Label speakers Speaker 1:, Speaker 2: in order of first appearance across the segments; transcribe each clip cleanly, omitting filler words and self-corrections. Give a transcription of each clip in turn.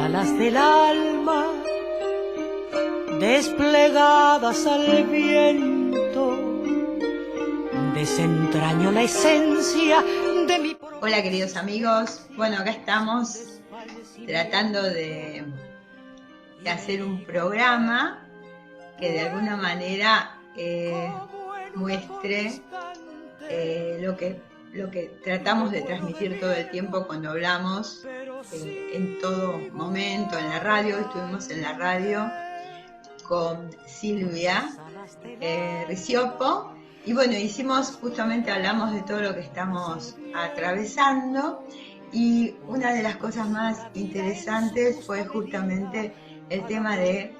Speaker 1: alas del alma desplegadas al viento, desentraño la esencia de mi...
Speaker 2: Hola queridos amigos, bueno, acá estamos tratando de hacer un programa que de alguna manera muestre lo que tratamos de transmitir todo el tiempo cuando hablamos en todo momento en la radio. Estuvimos en la radio con Silvia Riciopo y bueno, hablamos de todo lo que estamos atravesando, y una de las cosas más interesantes fue justamente el tema de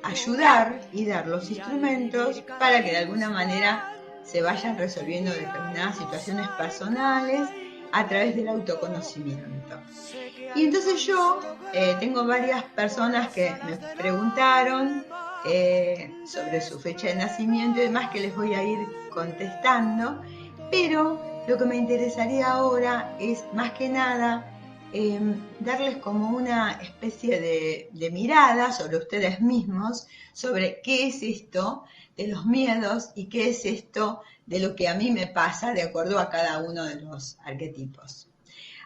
Speaker 2: ayudar y dar los instrumentos para que de alguna manera se vayan resolviendo determinadas situaciones personales a través del autoconocimiento. Y entonces yo tengo varias personas que me preguntaron sobre su fecha de nacimiento y demás, que les voy a ir contestando, pero lo que me interesaría ahora es más que nada darles como una especie de mirada sobre ustedes mismos, sobre qué es esto de los miedos y qué es esto de lo que a mí me pasa de acuerdo a cada uno de los arquetipos.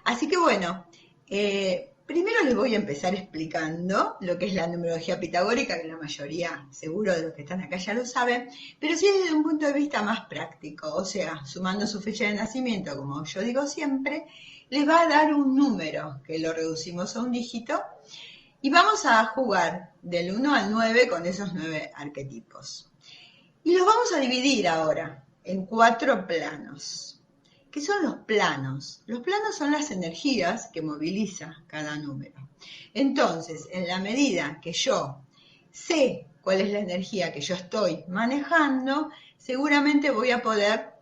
Speaker 2: Así que bueno, primero les voy a empezar explicando lo que es la numerología pitagórica, que la mayoría seguro de los que están acá ya lo saben, pero sí desde un punto de vista más práctico, o sea, sumando su fecha de nacimiento, como yo digo siempre, les va a dar un número que lo reducimos a un dígito y vamos a jugar del 1 al 9 con esos 9 arquetipos. Y los vamos a dividir ahora en 4 planos. ¿Qué son los planos? Los planos son las energías que moviliza cada número. Entonces, en la medida que yo sé cuál es la energía que yo estoy manejando, seguramente voy a poder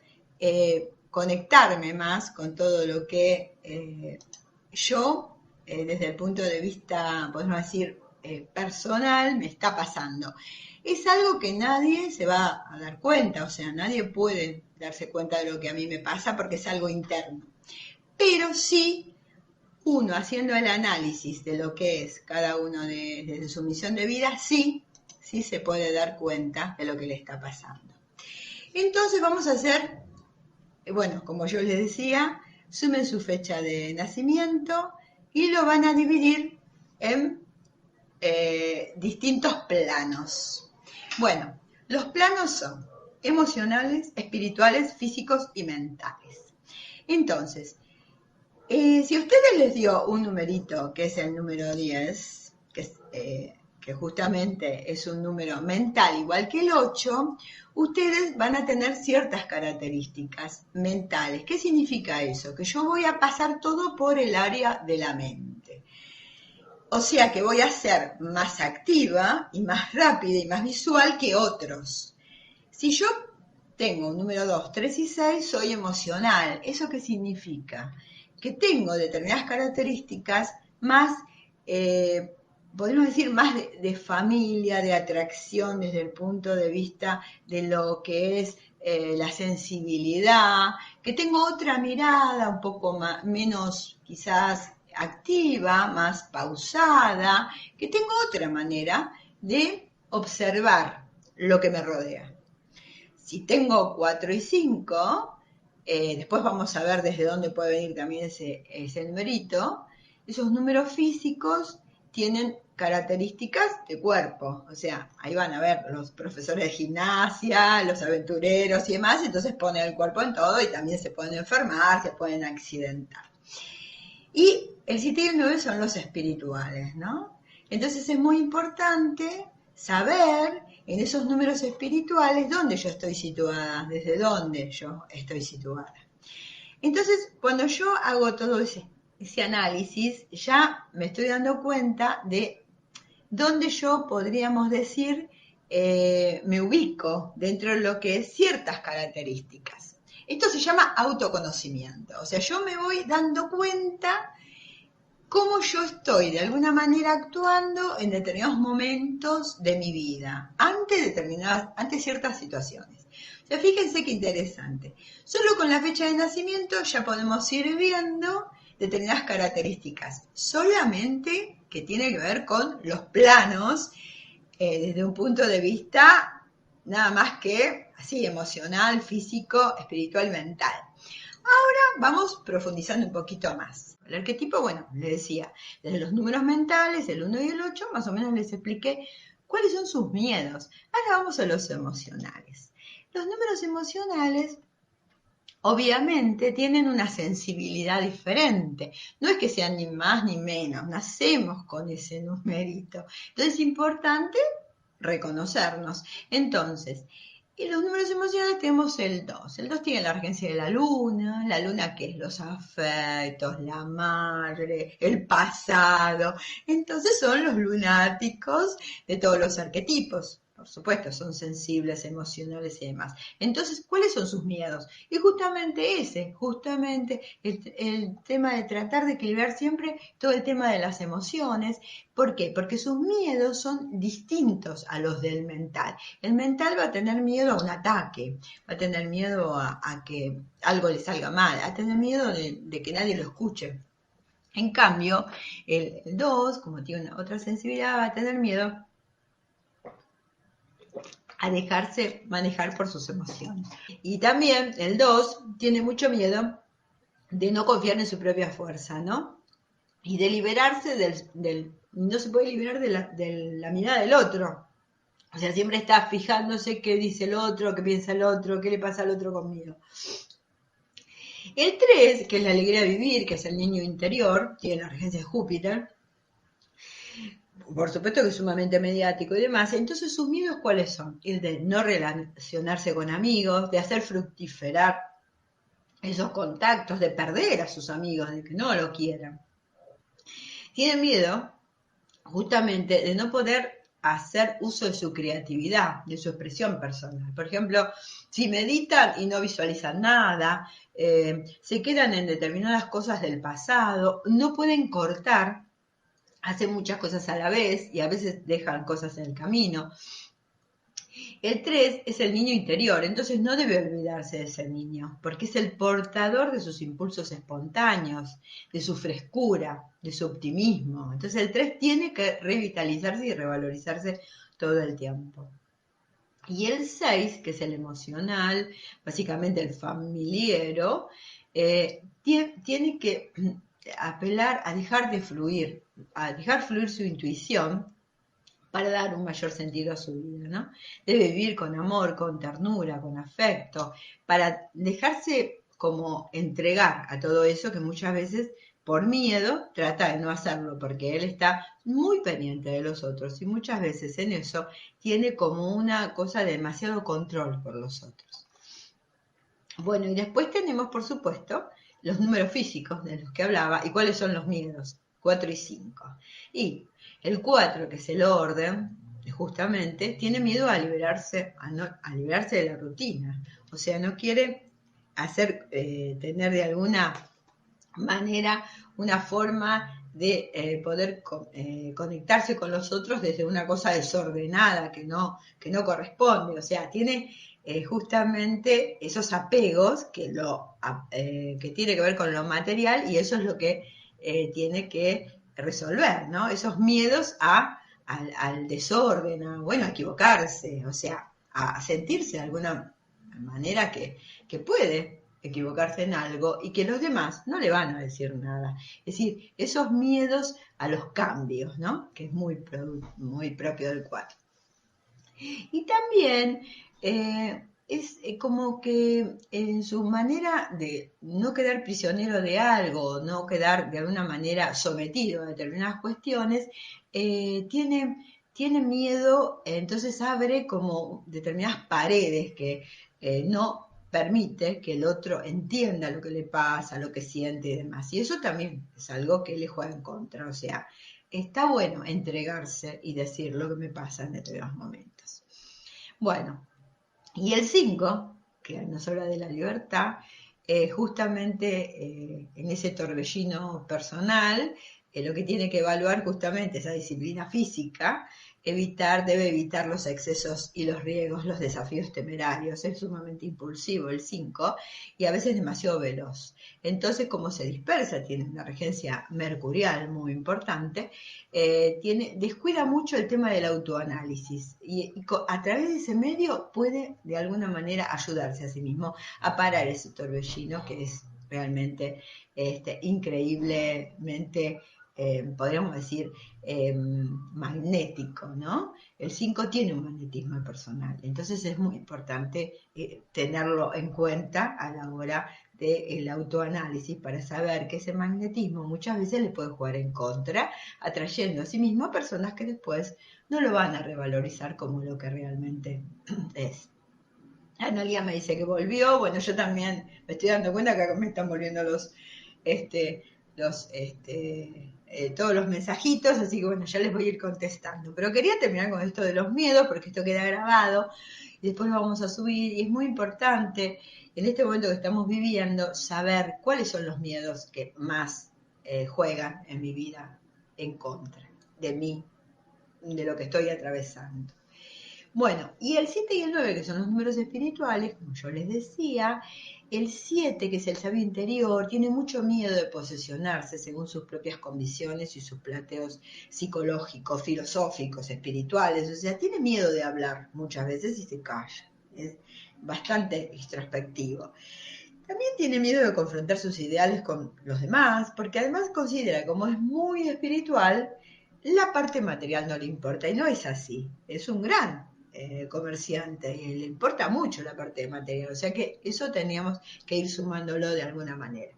Speaker 2: conectarme más con todo lo que yo, desde el punto de vista, podemos decir, personal, me está pasando. Es algo que nadie se va a dar cuenta, o sea, nadie puede darse cuenta de lo que a mí me pasa porque es algo interno. Pero sí, uno haciendo el análisis de lo que es cada uno desde su misión de vida, sí se puede dar cuenta de lo que le está pasando. Entonces vamos a hacer, bueno, como yo les decía, sumen su fecha de nacimiento y lo van a dividir en distintos planos. Bueno, los planos son emocionales, espirituales, físicos y mentales. Entonces, si a ustedes les dio un numerito, que es el número 10, que justamente es un número mental igual que el 8, ustedes van a tener ciertas características mentales. ¿Qué significa eso? Que yo voy a pasar todo por el área de la mente. O sea que voy a ser más activa y más rápida y más visual que otros. Si yo tengo un número 2, 3 y 6, soy emocional. ¿Eso qué significa? Que tengo determinadas características más, podemos decir, más de familia, de atracción desde el punto de vista de lo que es la sensibilidad, que tengo otra mirada un poco menos quizás activa, más pausada, que tengo otra manera de observar lo que me rodea. Si tengo 4 y 5, después vamos a ver desde dónde puede venir también ese numerito. Esos números físicos tienen características de cuerpo, o sea, ahí van a ver los profesores de gimnasia, los aventureros y demás, entonces ponen el cuerpo en todo y también se pueden enfermar, se pueden accidentar. Y el 7 y el 9 son los espirituales, ¿no? Entonces es muy importante saber en esos números espirituales dónde yo estoy situada, desde dónde yo estoy situada. Entonces, cuando yo hago todo ese análisis, ya me estoy dando cuenta de dónde yo, podríamos decir, me ubico dentro de lo que es ciertas características. Esto se llama autoconocimiento, o sea, yo me voy dando cuenta cómo yo estoy de alguna manera actuando en determinados momentos de mi vida, ante ciertas situaciones. O sea, fíjense qué interesante. Solo con la fecha de nacimiento ya podemos ir viendo determinadas características, solamente que tiene que ver con los planos desde un punto de vista nada más que así emocional, físico, espiritual, mental. Ahora vamos profundizando un poquito más. El arquetipo, bueno, les decía, desde los números mentales, el 1 y el 8, más o menos les expliqué cuáles son sus miedos. Ahora vamos a los emocionales. Los números emocionales obviamente tienen una sensibilidad diferente. No es que sean ni más ni menos, nacemos con ese numerito. Entonces es importante reconocernos. Entonces, en los números emocionales tenemos el 2. El 2 tiene la regencia de la luna que es los afectos, la madre, el pasado. Entonces son los lunáticos de todos los arquetipos. Por supuesto, son sensibles, emocionales y demás. Entonces, ¿cuáles son sus miedos? Y justamente el tema de tratar de equilibrar siempre todo el tema de las emociones. ¿Por qué? Porque sus miedos son distintos a los del mental. El mental va a tener miedo a un ataque, va a tener miedo a que algo le salga mal, va a tener miedo de que nadie lo escuche. En cambio, el 2, como tiene otra sensibilidad, va a tener miedo a dejarse manejar por sus emociones. Y también el 2 tiene mucho miedo de no confiar en su propia fuerza, ¿no? Y de liberarse no se puede liberar de la mirada del otro. O sea, siempre está fijándose qué dice el otro, qué piensa el otro, qué le pasa al otro conmigo. El 3, que es la alegría de vivir, que es el niño interior, tiene la regencia de Júpiter, por supuesto que es sumamente mediático y demás. Entonces, ¿sus miedos cuáles son? El de no relacionarse con amigos, de hacer fructiferar esos contactos, de perder a sus amigos, de que no lo quieran. Tiene miedo justamente de no poder hacer uso de su creatividad, de su expresión personal. Por ejemplo, si meditan y no visualizan nada, se quedan en determinadas cosas del pasado, no pueden cortar, hacen muchas cosas a la vez y a veces dejan cosas en el camino. El 3 es el niño interior, entonces no debe olvidarse de ese niño, porque es el portador de sus impulsos espontáneos, de su frescura, de su optimismo. Entonces el 3 tiene que revitalizarse y revalorizarse todo el tiempo. Y el 6, que es el emocional, básicamente el familiero, tiene que apelar a dejar de fluir, a dejar fluir su intuición para dar un mayor sentido a su vida, ¿no? Debe vivir con amor, con ternura, con afecto, para dejarse como entregar a todo eso que muchas veces por miedo trata de no hacerlo, porque él está muy pendiente de los otros y muchas veces en eso tiene como una cosa de demasiado control por los otros. Bueno, y después tenemos, por supuesto, los números físicos de los que hablaba y cuáles son los miedos, 4 y 5. Y el 4, que es el orden, justamente, tiene miedo a liberarse, a liberarse de la rutina. O sea, no quiere tener de alguna manera una forma de poder conectarse con los otros desde una cosa desordenada que no corresponde. O sea, tiene justamente esos apegos que tiene que ver con lo material y eso es lo que tiene que resolver, ¿no? Esos miedos al desorden, a equivocarse, o sea, a sentirse de alguna manera que puede equivocarse en algo y que los demás no le van a decir nada. Es decir, esos miedos a los cambios, ¿no? Que es muy propio del 4. Y también es como que en su manera de no quedar prisionero de algo, no quedar de alguna manera sometido a determinadas cuestiones, tiene miedo, entonces abre como determinadas paredes que no permite que el otro entienda lo que le pasa, lo que siente y demás. Y eso también es algo que le juega en contra. O sea, está bueno entregarse y decir lo que me pasa en determinados momentos. Bueno, y el 5, que nos habla de la libertad, justamente en ese torbellino personal, lo que tiene que evaluar justamente esa disciplina física, debe evitar los excesos y los riesgos, los desafíos temerarios. Es sumamente impulsivo el 5 y a veces demasiado veloz. Entonces, como se dispersa, tiene una regencia mercurial muy importante, descuida mucho el tema del autoanálisis y a través de ese medio puede de alguna manera ayudarse a sí mismo a parar ese torbellino que es realmente increíblemente, podríamos decir, magnético, ¿no? El 5 tiene un magnetismo personal, entonces es muy importante tenerlo en cuenta a la hora del autoanálisis para saber que ese magnetismo muchas veces le puede jugar en contra, atrayendo a sí mismo a personas que después no lo van a revalorizar como lo que realmente es. Analia me dice que volvió, bueno, yo también me estoy dando cuenta que acá me están volviendo todos los mensajitos, así que bueno, ya les voy a ir contestando. Pero quería terminar con esto de los miedos, porque esto queda grabado y después lo vamos a subir, y es muy importante en este momento que estamos viviendo saber cuáles son los miedos que más juegan en mi vida en contra de mí, de lo que estoy atravesando. Bueno, y el 7 y el 9, que son los números espirituales, como yo les decía, el 7, que es el sabio interior, tiene mucho miedo de posesionarse según sus propias condiciones y sus planteos psicológicos, filosóficos, espirituales, o sea, tiene miedo de hablar muchas veces y se calla. Es bastante introspectivo. También tiene miedo de confrontar sus ideales con los demás, porque además considera, como es muy espiritual, la parte material no le importa, y no es así. Es un gran comerciante y le importa mucho la parte material, o sea que eso teníamos que ir sumándolo de alguna manera.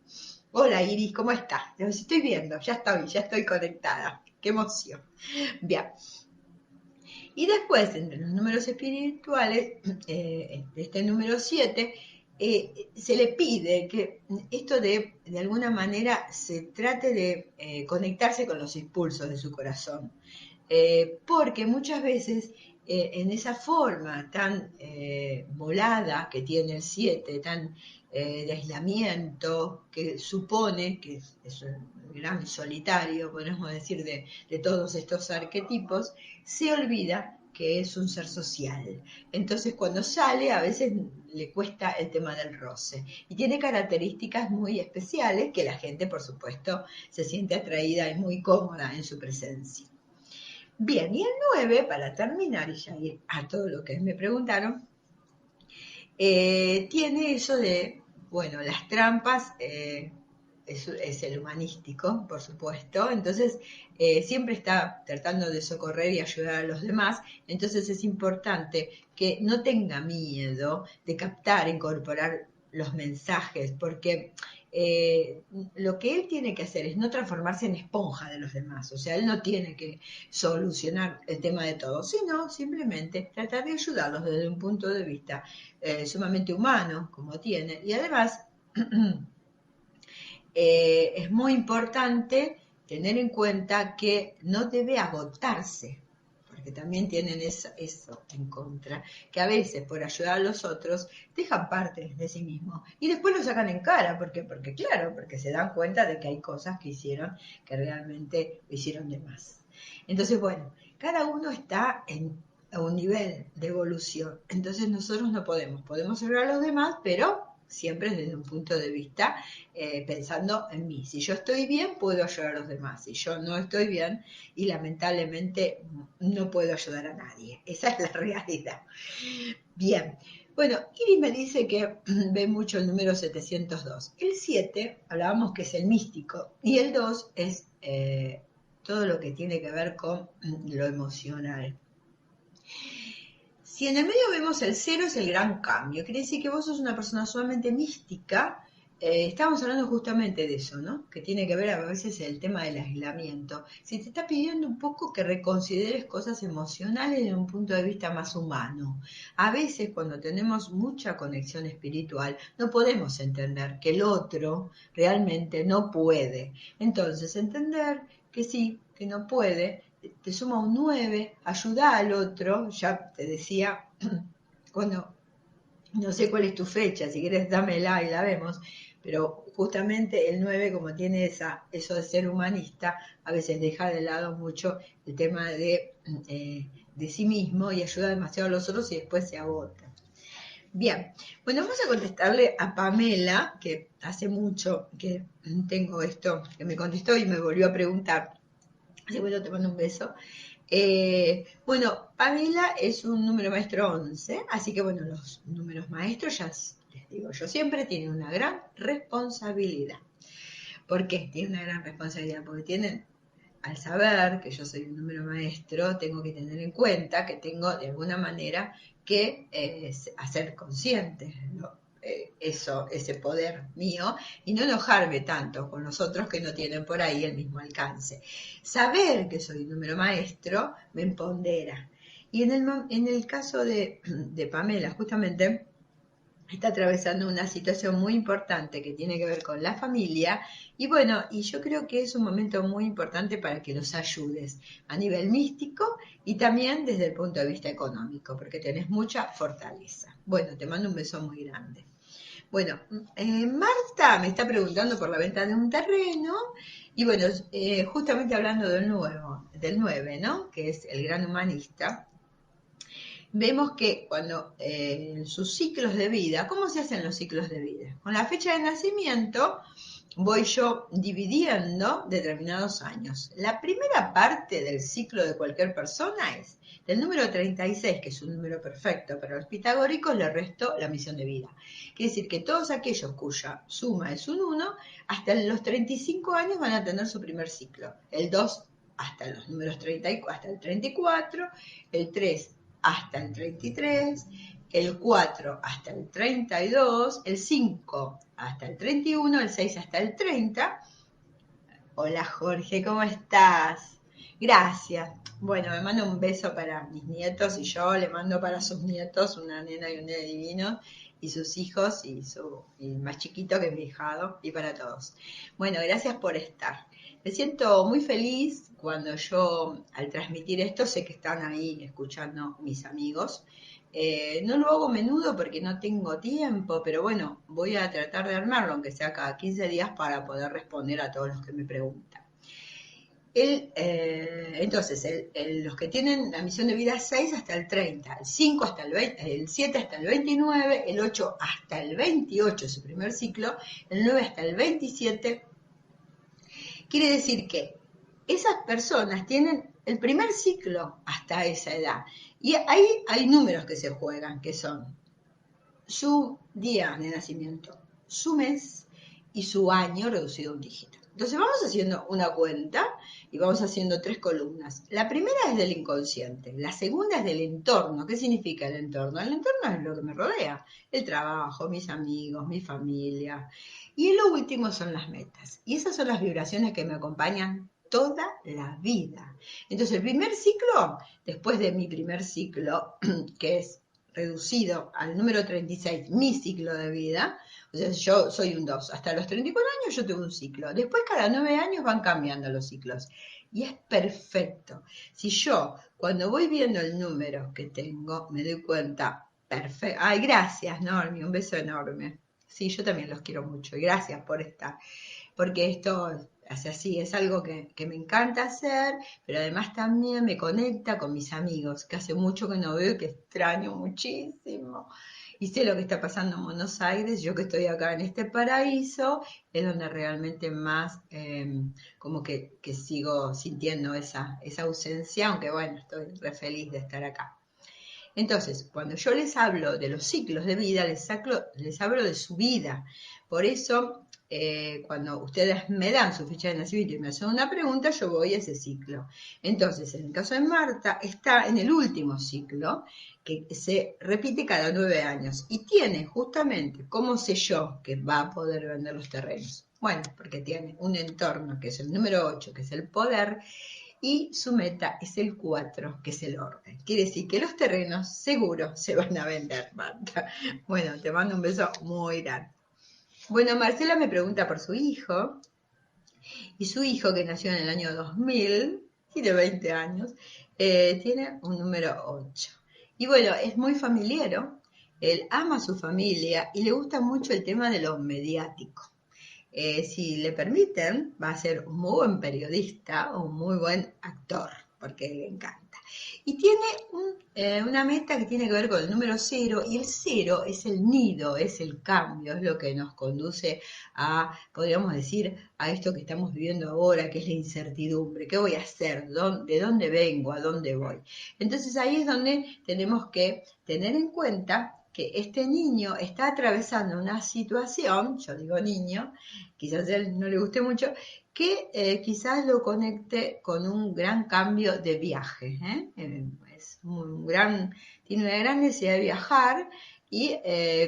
Speaker 2: Hola Iris, ¿cómo estás? Los estoy viendo, ya estoy conectada. Qué emoción. Bien. Y después, entre los números espirituales, este número 7, se le pide que esto de alguna manera se trate de conectarse con los impulsos de su corazón, porque muchas veces en esa forma tan volada que tiene el 7, tan de aislamiento, que supone que es un gran solitario, podemos decir, de todos estos arquetipos, se olvida que es un ser social. Entonces cuando sale a veces le cuesta el tema del roce y tiene características muy especiales que la gente, por supuesto, se siente atraída y muy cómoda en su presencia. Bien, y el 9, para terminar y ya ir a todo lo que me preguntaron, tiene eso de, bueno, las trampas, es el humanístico, por supuesto, entonces siempre está tratando de socorrer y ayudar a los demás, entonces es importante que no tenga miedo de captar, incorporar los mensajes, porque lo que él tiene que hacer es no transformarse en esponja de los demás, o sea, él no tiene que solucionar el tema de todos, sino simplemente tratar de ayudarlos desde un punto de vista sumamente humano, como tiene, y además es muy importante tener en cuenta que no debe agotarse, porque también tienen eso en contra, que a veces por ayudar a los otros dejan parte de sí mismos y después lo sacan en cara, porque claro, porque se dan cuenta de que hay cosas que hicieron que realmente lo hicieron de más. Entonces, bueno, cada uno está a un nivel de evolución, entonces nosotros no podemos ayudar a los demás, pero siempre desde un punto de vista pensando en mí. Si yo estoy bien, puedo ayudar a los demás. Si yo no estoy bien, y lamentablemente no puedo ayudar a nadie. Esa es la realidad. Bien. Bueno, Iris me dice que ve mucho el número 702. El 7, hablábamos que es el místico, y el 2 es todo lo que tiene que ver con lo emocional. Si en el medio vemos el 0, es el gran cambio. Quiere decir que vos sos una persona sumamente mística. Estábamos hablando justamente de eso, ¿no? Que tiene que ver a veces el tema del aislamiento. Si te está pidiendo un poco que reconsideres cosas emocionales desde un punto de vista más humano. A veces cuando tenemos mucha conexión espiritual no podemos entender que el otro realmente no puede. Entonces entender que sí, que no puede, te suma un 9, ayuda al otro, ya te decía, cuando, no sé cuál es tu fecha, si quieres dámela y la vemos, pero justamente el 9, como tiene eso de ser humanista, a veces deja de lado mucho el tema de sí mismo y ayuda demasiado a los otros y después se agota. Bien, bueno, vamos a contestarle a Pamela, que hace mucho que tengo esto, que me contestó y me volvió a preguntar. Así bueno, te mando un beso. Bueno, Pamela es un número maestro 11, así que bueno, los números maestros, ya les digo yo siempre, tienen una gran responsabilidad. ¿Por qué? Tienen una gran responsabilidad, porque tienen, al saber que yo soy un número maestro, tengo que tener en cuenta que tengo de alguna manera que hacer consciente, ¿no? Ese poder mío y no enojarme tanto con los otros que no tienen por ahí el mismo alcance. Saber que soy un número maestro me empodera. Y en el caso de Pamela, justamente, está atravesando una situación muy importante que tiene que ver con la familia y bueno, y yo creo que es un momento muy importante para que los ayudes a nivel místico y también desde el punto de vista económico, porque tenés mucha fortaleza. Bueno, te mando un beso muy grande. Bueno, Marta me está preguntando por la venta de un terreno y bueno, justamente hablando del 9, ¿no? Que es el gran humanista. Vemos que cuando sus ciclos de vida, ¿cómo se hacen los ciclos de vida? Con la fecha de nacimiento voy yo dividiendo determinados años. La primera parte del ciclo de cualquier persona es del número 36, que es un número perfecto para los pitagóricos, le resto la misión de vida. Quiere decir que todos aquellos cuya suma es un 1, hasta los 35 años van a tener su primer ciclo. El 2 hasta los números 30, hasta el 34, el 3 hasta el 33, el 4 hasta el 32, el 5 hasta el 31, el 6 hasta el 30. Hola Jorge, ¿cómo estás? Gracias. Bueno, me mando un beso para mis nietos y yo le mando para sus nietos una nena y un nene divino y sus hijos y el más chiquito que es mi hijado y para todos. Bueno, gracias por estar. Me siento muy feliz cuando yo al transmitir esto sé que están ahí escuchando mis amigos. No lo hago menudo porque no tengo tiempo, pero bueno, voy a tratar de armarlo, aunque sea cada 15 días, para poder responder a todos los que me preguntan. Entonces, los que tienen la misión de vida 6 hasta el 30, el 5 hasta el 20, el 7 hasta el 29, el 8 hasta el 28, su primer ciclo, el 9 hasta el 27, quiere decir que esas personas tienen el primer ciclo hasta esa edad. Y ahí hay números que se juegan, que son su día de nacimiento, su mes y su año reducido a un dígito. Entonces vamos haciendo una cuenta y vamos haciendo 3 columnas. La primera es del inconsciente, la segunda es del entorno. ¿Qué significa el entorno? El entorno es lo que me rodea, el trabajo, mis amigos, mi familia. Y lo último son las metas. Y esas son las vibraciones que me acompañan toda la vida. Entonces el primer ciclo, después de mi primer ciclo, que es reducido al número 36, mi ciclo de vida, o sea, yo soy un 2, hasta los 34 años yo tengo un ciclo, después cada 9 años van cambiando los ciclos, y es perfecto. Si yo, cuando voy viendo el número que tengo, me doy cuenta, perfecto, ay, gracias Normi, un beso enorme, sí, yo también los quiero mucho, y gracias por estar, porque esto es así, es algo que me encanta hacer, pero además también me conecta con mis amigos, que hace mucho que no veo y que extraño muchísimo. Y sé lo que está pasando en Buenos Aires, yo que estoy acá en este paraíso, es donde realmente más como que sigo sintiendo esa ausencia, aunque bueno, estoy re feliz de estar acá. Entonces, cuando yo les hablo de los ciclos de vida, les hablo de su vida. Por eso, cuando ustedes me dan su fecha de nacimiento y me hacen una pregunta, yo voy a ese ciclo. Entonces, en el caso de Marta, está en el último ciclo, que se repite cada 9 años. Y tiene justamente, ¿cómo sé yo que va a poder vender los terrenos? Bueno, porque tiene un entorno, que es el número 8, que es el poder, y su meta es el 4, que es el orden. Quiere decir que los terrenos seguro se van a vender, Marta. Bueno, te mando un beso muy grande. Bueno, Marcela me pregunta por su hijo, y su hijo, que nació en el año 2000, tiene 20 años, tiene un número 8. Y bueno, es muy familiero, él ama a su familia y le gusta mucho el tema de lo mediático. si le permiten, va a ser un muy buen periodista o un muy buen actor, porque le encanta. Y tiene una meta que tiene que ver con el número 0, y el 0 es el nido, es el cambio, es lo que nos conduce a, podríamos decir, a esto que estamos viviendo ahora, que es la incertidumbre. ¿Qué voy a hacer? ¿De dónde vengo? ¿A dónde voy? Entonces ahí es donde tenemos que tener en cuenta que este niño está atravesando una situación, yo digo niño, quizás a él no le guste mucho, que quizás lo conecte con un gran cambio de viaje. Es tiene una gran necesidad de viajar y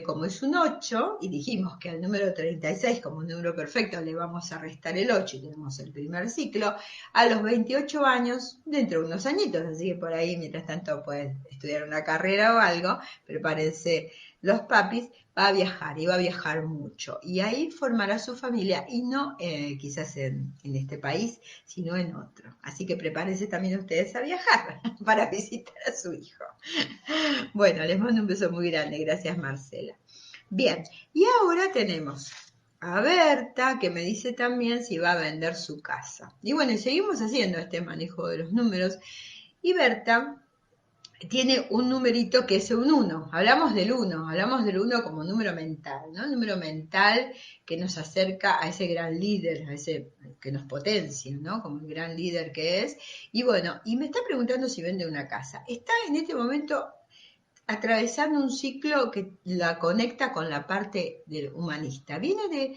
Speaker 2: como es un 8, y dijimos que al número 36 como un número perfecto le vamos a restar el 8 y tenemos el primer ciclo, a los 28 años, dentro de unos añitos, así que por ahí mientras tanto puede estudiar una carrera o algo, prepárense los papis, va a viajar y va a viajar mucho. Y ahí formará su familia y no quizás en este país, sino en otro. Así que prepárense también ustedes a viajar para visitar a su hijo. Bueno, les mando un beso muy grande. Gracias, Marcela. Bien, y ahora tenemos a Berta, que me dice también si va a vender su casa. Y bueno, seguimos haciendo este manejo de los números. Y Berta tiene un numerito que es un 1. Hablamos del 1 como número mental, ¿no? Número mental que nos acerca a ese gran líder, a ese que nos potencia, ¿no? Como el gran líder que es. Y bueno, y me está preguntando si vende una casa. Está en este momento atravesando un ciclo que la conecta con la parte del humanista. Viene de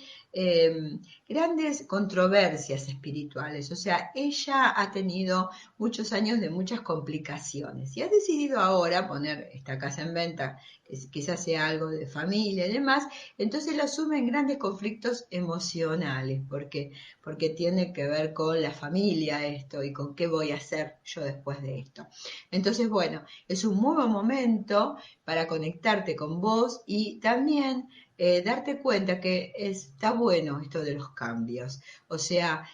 Speaker 2: grandes controversias espirituales, o sea, ella ha tenido muchos años de muchas complicaciones y ha decidido ahora poner esta casa en venta, que quizás sea algo de familia y demás, entonces lo asume en grandes conflictos emocionales, porque tiene que ver con la familia esto y con qué voy a hacer yo después de esto. Entonces, bueno, es un muy buen momento para conectarte con vos y también darte cuenta que está bueno esto de los cambios. O sea,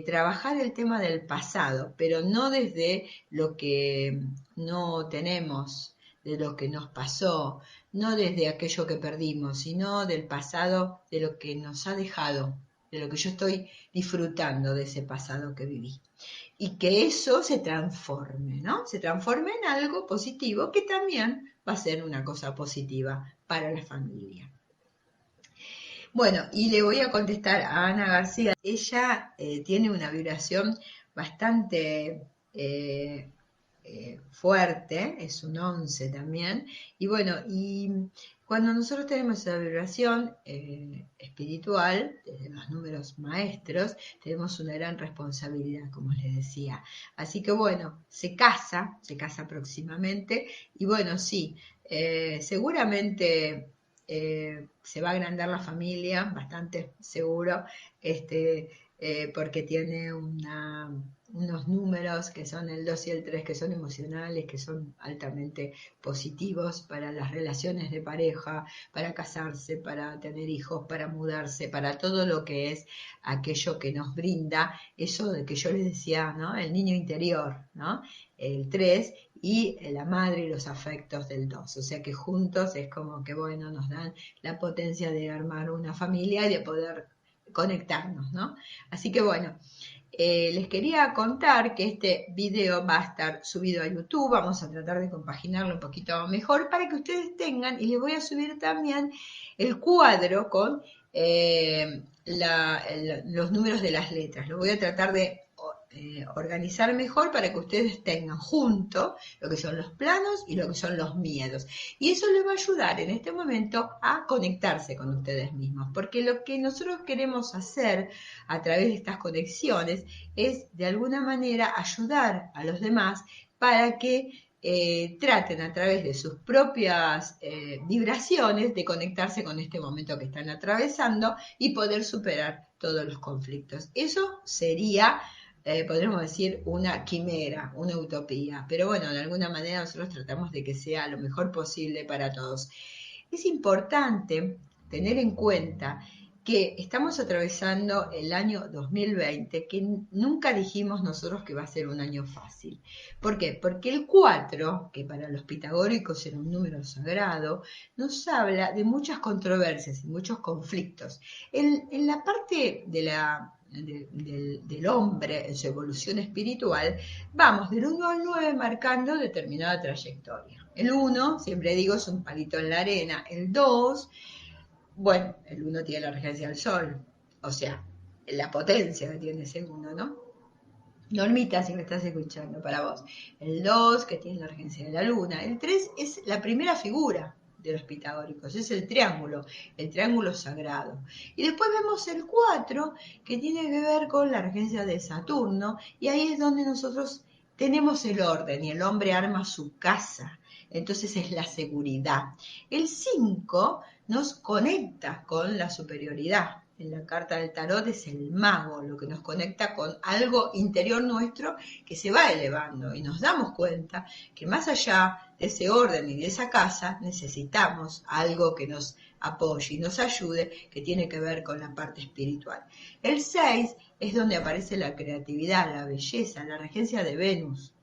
Speaker 2: trabajar el tema del pasado, pero no desde lo que no tenemos, de lo que nos pasó, no desde aquello que perdimos, sino del pasado, de lo que nos ha dejado, de lo que yo estoy disfrutando de ese pasado que viví. Y que eso se transforme, ¿no? Se transforme en algo positivo que también va a ser una cosa positiva para la familia. Bueno, y le voy a contestar a Ana García. Ella tiene una vibración bastante fuerte, es un 11 también, y bueno, y cuando nosotros tenemos esa vibración espiritual, desde los números maestros, tenemos una gran responsabilidad, como les decía. Así que bueno, se casa próximamente, y bueno, sí, seguramente se va a agrandar la familia, bastante seguro, porque tiene unos números que son el 2 y el 3, que son emocionales, que son altamente positivos para las relaciones de pareja, para casarse, para tener hijos, para mudarse, para todo lo que es aquello que nos brinda, eso de que yo les decía, ¿no? El niño interior, ¿no? El 3 y la madre y los afectos del 2, o sea que juntos es como que, bueno, nos dan la potencia de armar una familia y de poder conectarnos, ¿no? Así que bueno, les quería contar que este video va a estar subido a YouTube, vamos a tratar de compaginarlo un poquito mejor para que ustedes tengan, y les voy a subir también el cuadro con los números de las letras, lo voy a tratar de organizar mejor para que ustedes tengan junto lo que son los planos y lo que son los miedos. Y eso les va a ayudar en este momento a conectarse con ustedes mismos, porque lo que nosotros queremos hacer a través de estas conexiones es de alguna manera ayudar a los demás para que traten a través de sus propias vibraciones de conectarse con este momento que están atravesando y poder superar todos los conflictos. Eso sería podríamos decir una quimera, una utopía, pero bueno, de alguna manera nosotros tratamos de que sea lo mejor posible para todos. Es importante tener en cuenta que estamos atravesando el año 2020, que nunca dijimos nosotros que va a ser un año fácil. ¿Por qué? Porque el 4, que para los pitagóricos era un número sagrado, nos habla de muchas controversias y muchos conflictos. En la parte del hombre, en su evolución espiritual, vamos del 1 al 9 marcando determinada trayectoria. El 1, siempre digo, es un palito en la arena. El 2... Bueno, el 1 tiene la regencia del Sol, o sea, la potencia que tiene ese 1, ¿no? Normita, si me estás escuchando, para vos. El 2, que tiene la regencia de la Luna. El 3 es la primera figura de los pitagóricos, es el triángulo sagrado. Y después vemos el 4, que tiene que ver con la regencia de Saturno, y ahí es donde nosotros tenemos el orden, y el hombre arma su casa. Entonces es la seguridad. El 5 nos conecta con la superioridad. En la carta del tarot es el mago, lo que nos conecta con algo interior nuestro que se va elevando y nos damos cuenta que más allá de ese orden y de esa casa necesitamos algo que nos apoye y nos ayude, que tiene que ver con la parte espiritual. El 6 es donde aparece la creatividad, la belleza, la regencia de Venus.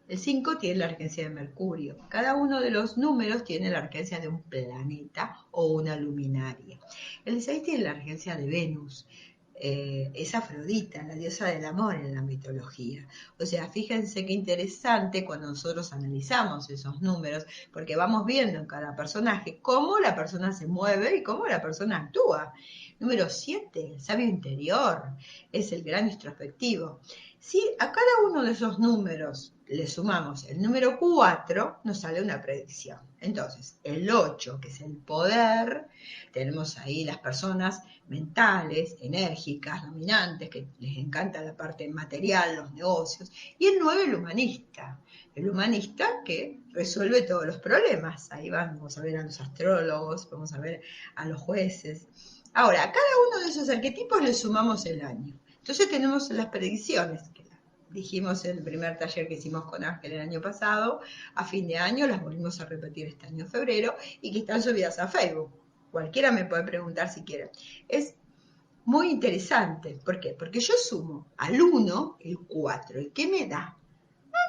Speaker 2: El 5 tiene la regencia de Mercurio. Cada uno de los números tiene la regencia de un planeta o una luminaria. El 6 tiene la regencia de Venus. Es Afrodita, la diosa del amor en la mitología. O sea, fíjense qué interesante cuando nosotros analizamos esos números, porque vamos viendo en cada personaje cómo la persona se mueve y cómo la persona actúa. Número 7, el sabio interior, es el gran introspectivo. Si a cada uno de esos números le sumamos el número 4, nos sale una predicción. Entonces, el 8, que es el poder, tenemos ahí las personas mentales, enérgicas, dominantes, que les encanta la parte material, los negocios. Y el 9, el humanista que resuelve todos los problemas. Ahí vamos a ver a los astrólogos, vamos a ver a los jueces. Ahora, a cada uno de esos arquetipos le sumamos el año. Entonces tenemos las predicciones, que dijimos en el primer taller que hicimos con Ángel el año pasado, a fin de año las volvimos a repetir este año en febrero y que están subidas a Facebook. Cualquiera me puede preguntar si quiere. Es muy interesante. ¿Por qué? Porque yo sumo al 1 el 4. ¿Y qué me da?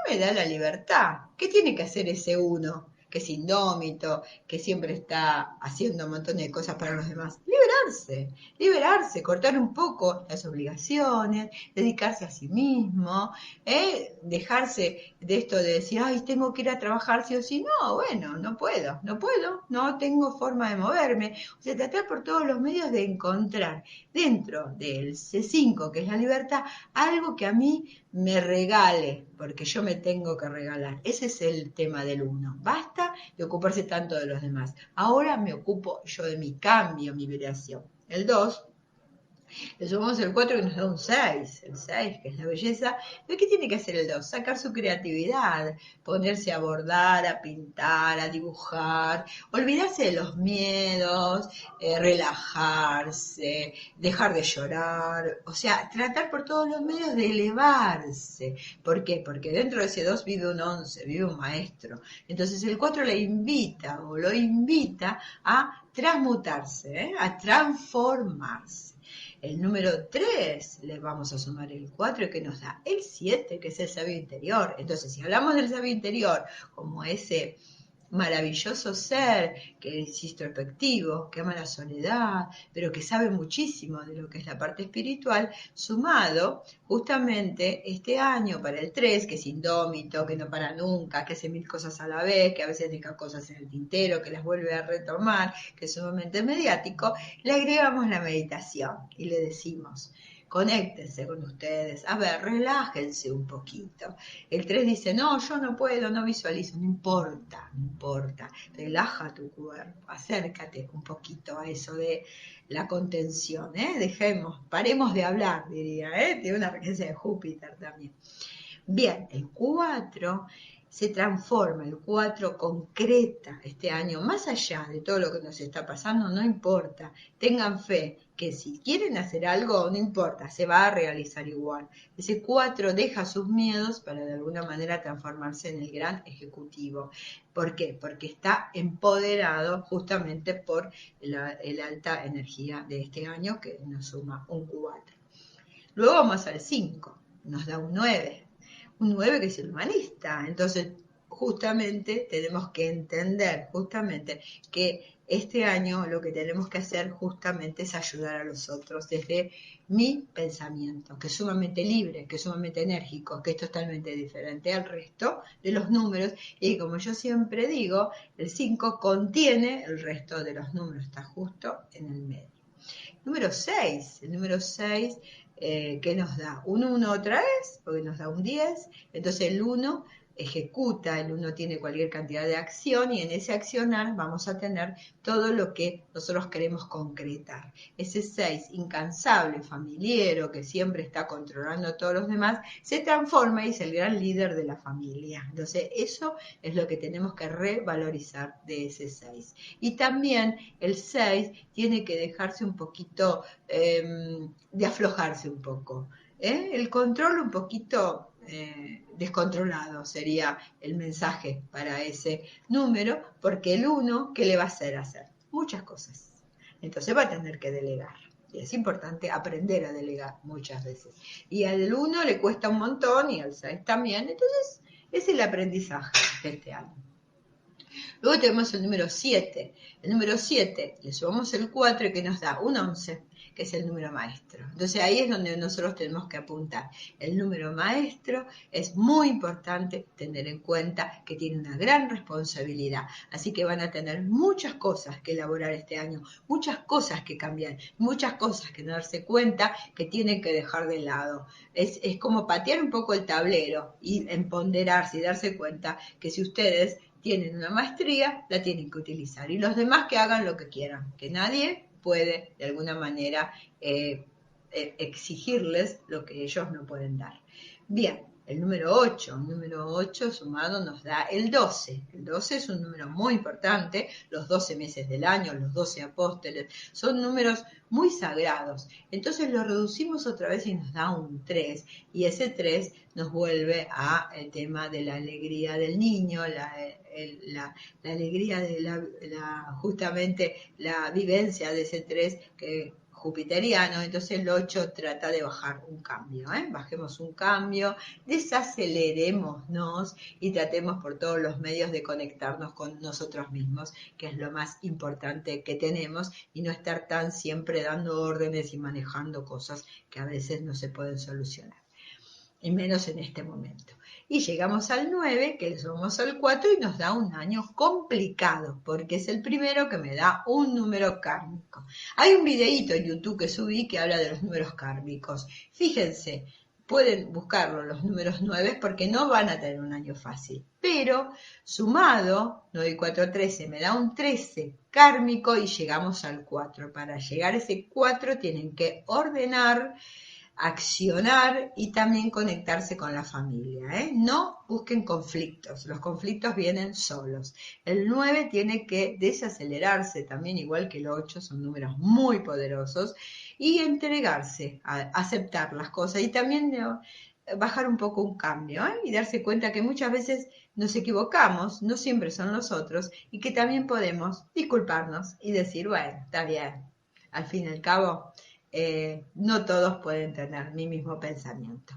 Speaker 2: Me da la libertad. ¿Qué tiene que hacer ese 1? Que es indómito, que siempre está haciendo un montón de cosas para los demás. Liberarse, cortar un poco las obligaciones, dedicarse a sí mismo, dejarse de esto de decir, ay, tengo que ir a trabajar sí o sí. No, bueno, no puedo, no tengo forma de moverme. O sea, tratar por todos los medios de encontrar dentro del C5, que es la libertad, algo que a mí me regale, porque yo me tengo que regalar. Ese es el tema del 1. Basta de ocuparse tanto de los demás. Ahora me ocupo yo de mi cambio, mi liberación. El 2, le sumamos el 4 que nos da un 6. El 6, que es la belleza. ¿Pero qué tiene que hacer el 2? Sacar su creatividad, ponerse a bordar, a pintar, a dibujar, olvidarse de los miedos, relajarse, dejar de llorar. O sea, tratar por todos los medios de elevarse. ¿Por qué? Porque dentro de ese 2 vive un 11, vive un maestro. Entonces el 4 le invita o lo invita a transmutarse, a transformarse. El número 3 le vamos a sumar el 4 que nos da el 7, que es el sabio interior. Entonces, si hablamos del sabio interior como ese maravilloso ser que es introspectivo, que ama la soledad, pero que sabe muchísimo de lo que es la parte espiritual, sumado justamente este año para el 3, que es indómito, que no para nunca, que hace 1000 cosas a la vez, que a veces deja cosas en el tintero, que las vuelve a retomar, que es sumamente mediático, le agregamos la meditación y le decimos: conéctense con ustedes, a ver, relájense un poquito. El 3 dice, no, yo no puedo, no visualizo, no importa, relaja tu cuerpo, acércate un poquito a eso de la contención, paremos de hablar, diría, tiene una regencia de Júpiter también. Bien, el 4 se transforma, el 4 concreta este año, más allá de todo lo que nos está pasando, no importa, tengan fe que si quieren hacer algo, no importa, se va a realizar igual. Ese 4 deja sus miedos para de alguna manera transformarse en el gran ejecutivo. ¿Por qué? Porque está empoderado justamente por la alta energía de este año que nos suma un 4. Luego vamos al 5, nos da un 9 que es el humanista. Entonces, justamente tenemos que entender justamente que este año lo que tenemos que hacer justamente es ayudar a los otros desde mi pensamiento, que es sumamente libre, que es sumamente enérgico, que es totalmente diferente al resto de los números. Y como yo siempre digo, el 5 contiene el resto de los números, está justo en el medio. Número 6, el número 6 que nos da un 1 otra vez, porque nos da un 10, entonces el 1 ejecuta, el 1 tiene cualquier cantidad de acción y en ese accionar vamos a tener todo lo que nosotros queremos concretar. Ese 6 incansable, familiero, que siempre está controlando a todos los demás, se transforma y es el gran líder de la familia. Entonces eso es lo que tenemos que revalorizar de ese 6. Y también el 6 tiene que dejarse un poquito de aflojarse un poco. El control un poquito descontrolado sería el mensaje para ese número, porque el 1, ¿qué le va a hacer? Muchas cosas. Entonces va a tener que delegar. Y es importante aprender a delegar muchas veces. Y al 1 le cuesta un montón y al 6 también. Entonces es el aprendizaje de este año. Luego tenemos el número 7. El número 7 le sumamos el 4 que nos da un 11, que es el número maestro. Entonces ahí es donde nosotros tenemos que apuntar. El número maestro es muy importante tener en cuenta que tiene una gran responsabilidad. Así que van a tener muchas cosas que elaborar este año, muchas cosas que cambiar, muchas cosas que darse cuenta que tienen que dejar de lado. Es como patear un poco el tablero y empoderarse y darse cuenta que si ustedes tienen una maestría, la tienen que utilizar. Y los demás que hagan lo que quieran, que nadie puede de alguna manera exigirles lo que ellos no pueden dar. Bien, el número 8 sumado nos da el 12. El 12 es un número muy importante, los 12 meses del año, los 12 apóstoles, son números muy sagrados. Entonces lo reducimos otra vez y nos da un 3. Y ese 3 nos vuelve al tema de la alegría del niño, la alegría de justamente la vivencia de ese 3 que jupiteriano. Entonces el 8 trata de bajar un cambio, bajemos un cambio, desacelerémonos y tratemos por todos los medios de conectarnos con nosotros mismos, que es lo más importante que tenemos, y no estar tan siempre dando órdenes y manejando cosas que a veces no se pueden solucionar, y menos en este momento. Y llegamos al 9, que le sumamos al 4 y nos da un año complicado, porque es el primero que me da un número kármico. Hay un videíto en YouTube que subí que habla de los números kármicos. Fíjense, pueden buscarlo, los números 9, porque no van a tener un año fácil. Pero sumado, 9 y 4, 13, me da un 13 kármico y llegamos al 4. Para llegar a ese 4 tienen que ordenar, accionar y también conectarse con la familia. No busquen conflictos, los conflictos vienen solos. El 9 tiene que desacelerarse también, igual que el 8, son números muy poderosos, y entregarse, a aceptar las cosas y también bajar un poco un cambio, y darse cuenta que muchas veces nos equivocamos, no siempre son los otros, y que también podemos disculparnos y decir, bueno, está bien, al fin y al cabo no todos pueden tener mi mismo pensamiento.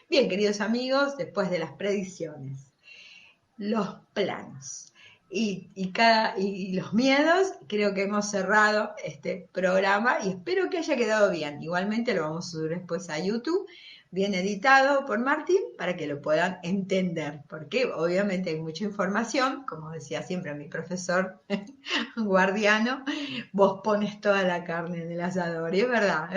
Speaker 2: Bien, queridos amigos, después de las predicciones, los planos y los miedos, creo que hemos cerrado este programa y espero que haya quedado bien. Igualmente lo vamos a subir después a YouTube, bien editado por Martín, para que lo puedan entender, porque obviamente hay mucha información, como decía siempre mi profesor guardiano, vos pones toda la carne en el asador, y es verdad,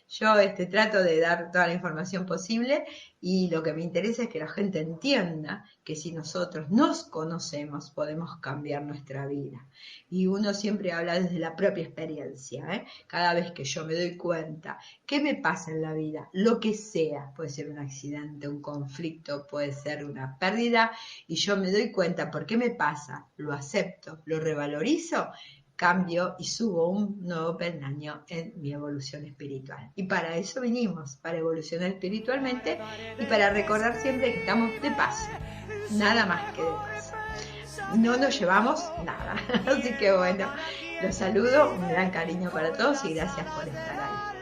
Speaker 2: yo trato de dar toda la información posible, Y lo que me interesa es que la gente entienda que si nosotros nos conocemos, podemos cambiar nuestra vida. Y uno siempre habla desde la propia experiencia, ¿eh? Cada vez que yo me doy cuenta, ¿qué me pasa en la vida? Lo que sea, puede ser un accidente, un conflicto, puede ser una pérdida, y yo me doy cuenta, ¿por qué me pasa? Lo acepto, lo revalorizo, cambio y subo un nuevo peldaño en mi evolución espiritual. Y para eso venimos, para evolucionar espiritualmente y para recordar siempre que estamos de paso, nada más que de paso. No nos llevamos nada. Así que bueno, los saludo, un gran cariño para todos y gracias por estar ahí.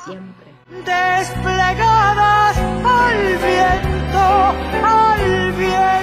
Speaker 2: Siempre.
Speaker 1: Desplegadas al viento, al viento.